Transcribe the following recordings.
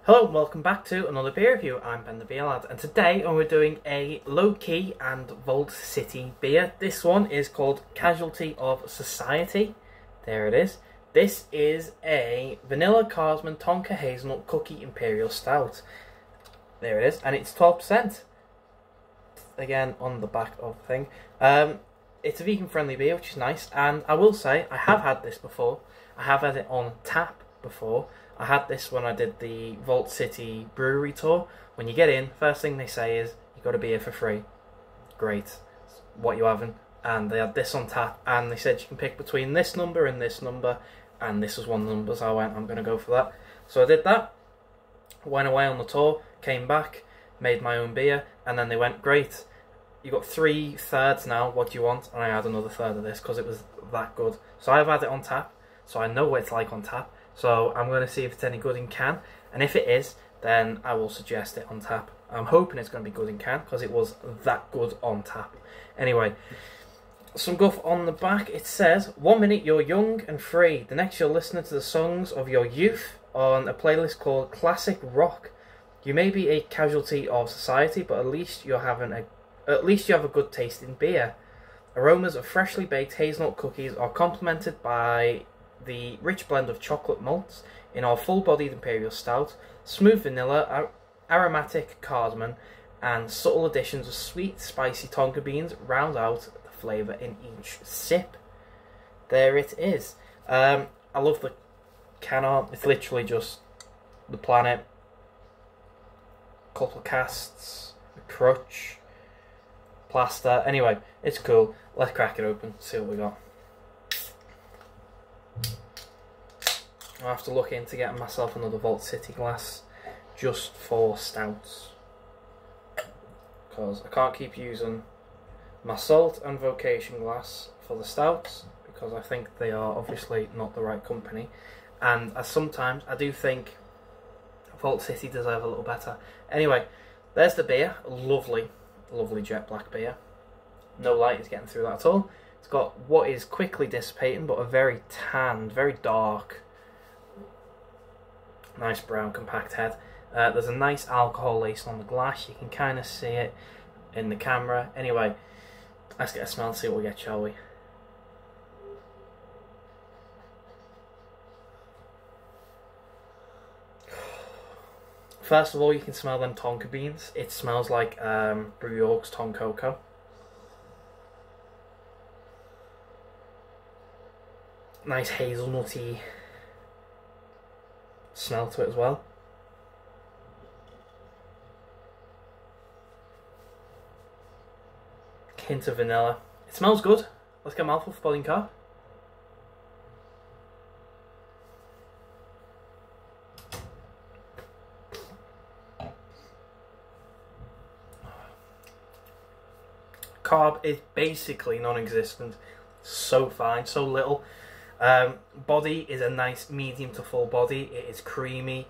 Hello and welcome back to another beer review. I'm Ben the Beer Lad, and today we're doing a low-key and Vault City beer. This one is called Casualty of Society. There it is. This is a Vanilla Cardamom Tonka Hazelnut Cookie Imperial Stout. There it is, and it's 12%. Again, on the back of the thing. It's a vegan-friendly beer, which is nice, and I will say, I have had this before. I have had it on tap before. I had this when I did the Vault City brewery tour. When you get in, first thing they say is, you got a beer for free. Great. What you having? And they had this on tap, and they said you can pick between this number, and this was one of the numbers. I went, I'm going to go for that. So I did that, went away on the tour, came back, made my own beer, and then they went, great, you got 3/3 now, what do you want? And I had another third of this, because it was that good. So I've had it on tap, so I know what it's like on tap. So I'm going to see if it's any good in can, and if it is, then I will suggest it on tap. I'm hoping it's going to be good in can, because it was that good on tap. Anyway, some guff on the back. It says, 1 minute you're young and free. The next you're listening to the songs of your youth on a playlist called Classic Rock. You may be a casualty of society, but at least you have a good tasting beer. Aromas of freshly baked hazelnut cookies are complemented by the rich blend of chocolate malts in our full-bodied imperial stout, smooth vanilla, aromatic cardamom, and subtle additions of sweet, spicy tonka beans round out the flavour in each sip. There it is. I love the can art. It's literally just the planet, couple of casts, a crutch, plaster. Anyway, it's cool. Let's crack it open, see what we got. I'll have to look into getting myself another Vault City glass just for stouts, because I can't keep using my Salt and Vocation glass for the stouts, because I think they are obviously not the right company, and sometimes I do think Vault City deserve a little better. Anyway, there's the beer. Lovely, lovely jet black beer. No light is getting through that at all. It's got what is quickly dissipating, but a very tanned, very dark, nice brown compact head. There's a nice alcohol lace on the glass. You can kind of see it in the camera. Anyway, let's get a smell and see what we get, shall we? First of all, you can smell them tonka beans. It smells like Brew York's Ton Cocoa. Nice hazelnutty smell to it as well. Hint of vanilla. It smells good. Let's get a mouthful for Pauline Carr. Carb is basically non-existent. So fine, so little. Body is a nice medium to full body. It is creamy,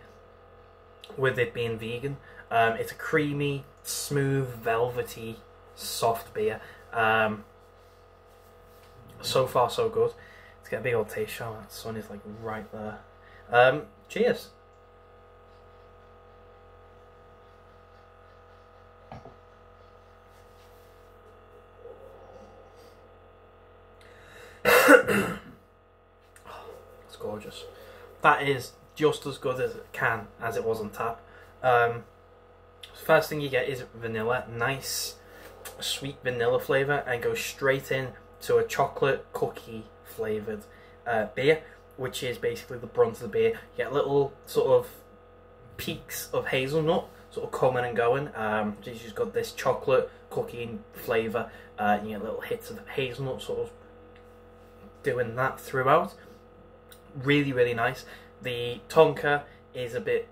with it being vegan. It's a creamy, smooth, velvety, soft beer. So far so good. Let's get a big old taste shot. That sun is like right there. Cheers. It's gorgeous. That is just as good as it was on tap. First thing you get is vanilla, nice sweet vanilla flavour, and goes straight in to a chocolate cookie flavoured beer, which is basically the brunt of the beer. You get little sort of peaks of hazelnut sort of coming and going. She's got this chocolate cookie flavour. You get little hits of hazelnut sort of doing that throughout. Really, really nice. The tonka is a bit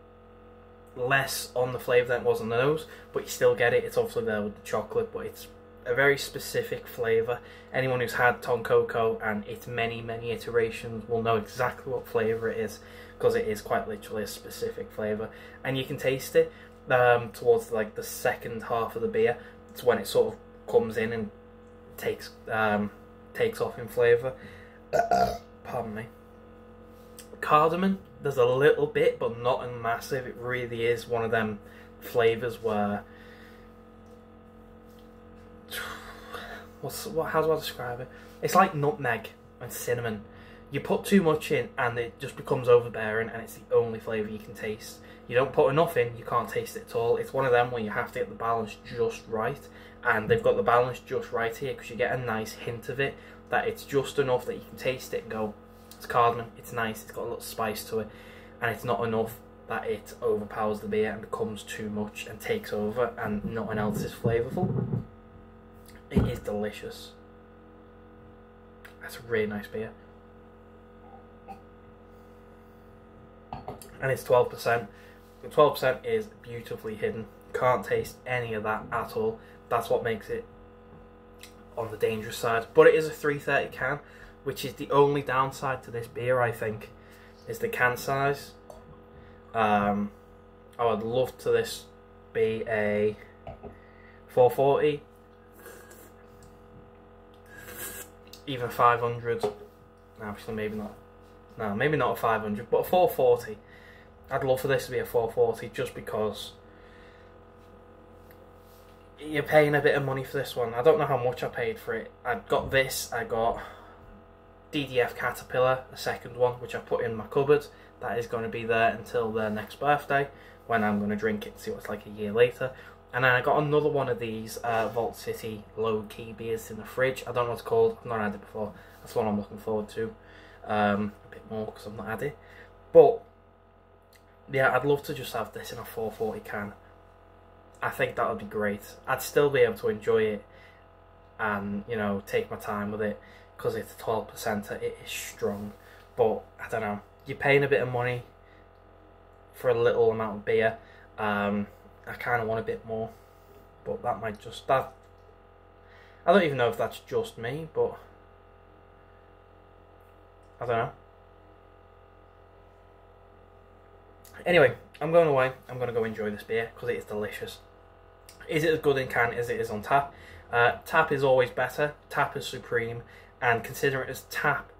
less on the flavour than it was on the nose, but you still get it. It's obviously there with the chocolate, but it's a very specific flavour. Anyone who's had Ton Cocoa and its many, many iterations will know exactly what flavour it is, because it is quite literally a specific flavour. And you can taste it towards like the second half of the beer. It's when it sort of comes in and takes off in flavour. Pardon me. Cardamom There's a little bit, but not a massive. It really is one of them flavours where... how do I describe it? It's like nutmeg and cinnamon. You put too much in and it just becomes overbearing, and it's the only flavour you can taste. You don't put enough in, you can't taste it at all. It's one of them where you have to get the balance just right, and they've got the balance just right here, because you get a nice hint of it, that it's just enough that you can taste it and go, it's cardamom, it's nice, it's got a little spice to it, and it's not enough that it overpowers the beer and becomes too much and takes over and nothing else is flavourful. It is delicious. That's a really nice beer. And it's 12%. The 12% is beautifully hidden. Can't taste any of that at all. That's what makes it on the dangerous side. But it is a 330 can, which is the only downside to this beer, I think, is the can size. I would love to this be a 440, even 500. Actually, maybe not. No, maybe not a 500, but a 440. I'd love for this to be a 440, just because you're paying a bit of money for this one. I don't know how much I paid for it. I got this, I got DDF Caterpillar, the second one, which I put in my cupboard. That is going to be there until their next birthday, when I'm going to drink it and see what it's like a year later. And then I got another one of these Vault City low-key beers in the fridge. I don't know what it's called, I've not had it before. That's one I'm looking forward to a bit more, because I've not had it. But yeah, I'd love to just have this in a 440 can. I think that would be great. I'd still be able to enjoy it and, you know, take my time with it, because it's 12%. It is strong, but I don't know. You're paying a bit of money for a little amount of beer. I kind of want a bit more, but that might just... I don't even know if that's just me, but I don't know. Anyway, I'm going away. I'm going to go enjoy this beer, because it is delicious. Is it as good in can as it is on tap? Tap is always better. Tap is supreme. And consider it as tap,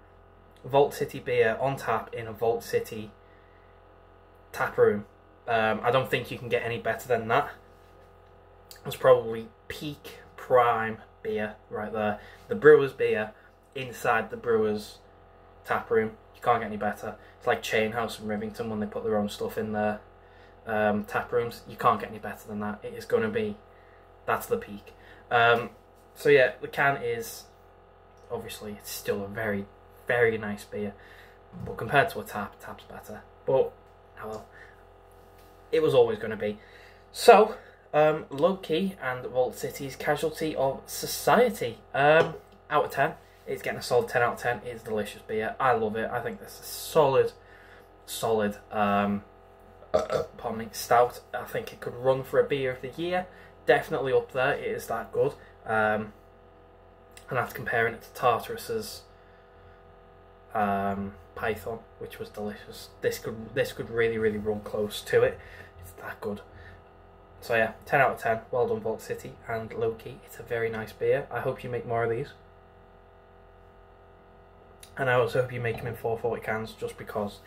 Vault City beer on tap in a Vault City tap room. I don't think you can get any better than that. It's probably peak prime beer right there. The brewer's beer inside the brewer's tap room. You can't get any better. It's like Chain House and Rivington when they put their own stuff in their tap rooms. You can't get any better than that. It is going to be, that's the peak. So yeah, the can is, obviously, it's still a very, very nice beer. But compared to a tap, tap's better. But, oh well, it was always going to be. So, Low Key and Vault City's Casualty of Society. Out of 10. It's getting a solid 10 out of 10. It's delicious beer. I love it. I think this is solid, pardon me, stout. I think it could run for a beer of the year. Definitely up there. It is that good. And that's comparing it to Tartarus's Python, which was delicious. This could really, really run close to it. It's that good. So yeah, 10 out of 10. Well done, Vault City and Low Key. It's a very nice beer. I hope you make more of these. And I also hope you make them in 440 cans, just because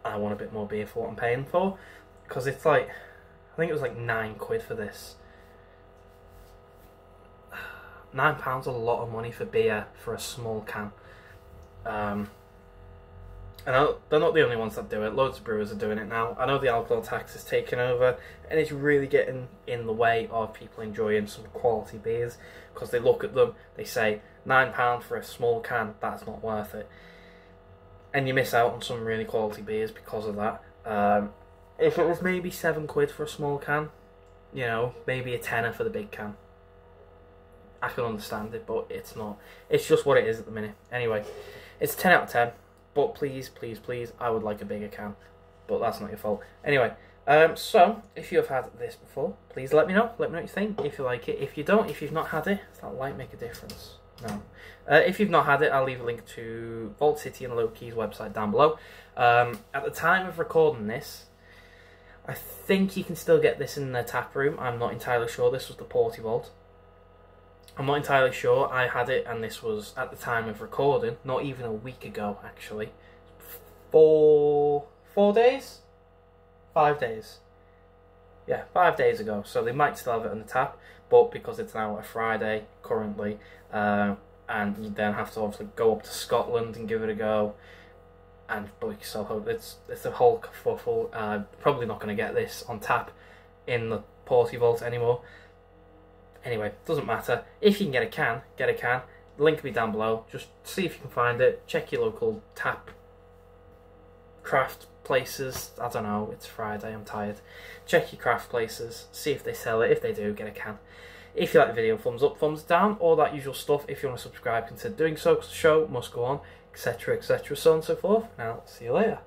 I want a bit more beer for what I'm paying for. Because it's like, I think it was like £9 for this. £9 a lot of money for beer for a small can. And they're not the only ones that do it. Loads of brewers are doing it now. I know the alcohol tax is taking over, and it's really getting in the way of people enjoying some quality beers, because they look at them, they say £9 for a small can, that's not worth it. And you miss out on some really quality beers because of that. If it was maybe £7 for a small can, you know, maybe a tenner for the big can, I can understand it, but it's not. It's just what it is at the minute. Anyway, it's 10 out of 10, but please, please, please, I would like a bigger can, but that's not your fault. Anyway, so, if you have had this before, please let me know. Let me know what you think, if you like it. If you don't, if you've not had it, does that light make a difference? No. If you've not had it, I'll leave a link to Vault City and Low Key's website down below. At the time of recording this, I think you can still get this in the tap room. I'm not entirely sure. This was the Porty Vault. I'm not entirely sure. I had it, and this was at the time of recording, not even a week ago, actually. 4 days? 5 days. Yeah, 5 days ago. So they might still have it on the tap, but because it's now a Friday currently, and you then have to obviously go up to Scotland and give it a go, and but so it's a whole kerfuffle. Probably not going to get this on tap in the Porty Vault anymore. Anyway, doesn't matter. If you can get a can, get a can. Link will be down below. Just see if you can find it. Check your local tap craft places. I don't know, it's Friday, I'm tired. Check your craft places, see if they sell it. If they do, get a can. If you like the video, thumbs up, thumbs down, all that usual stuff. If you want to subscribe, consider doing so, because the show must go on, etc, etc, so on and so forth. Now, see you later.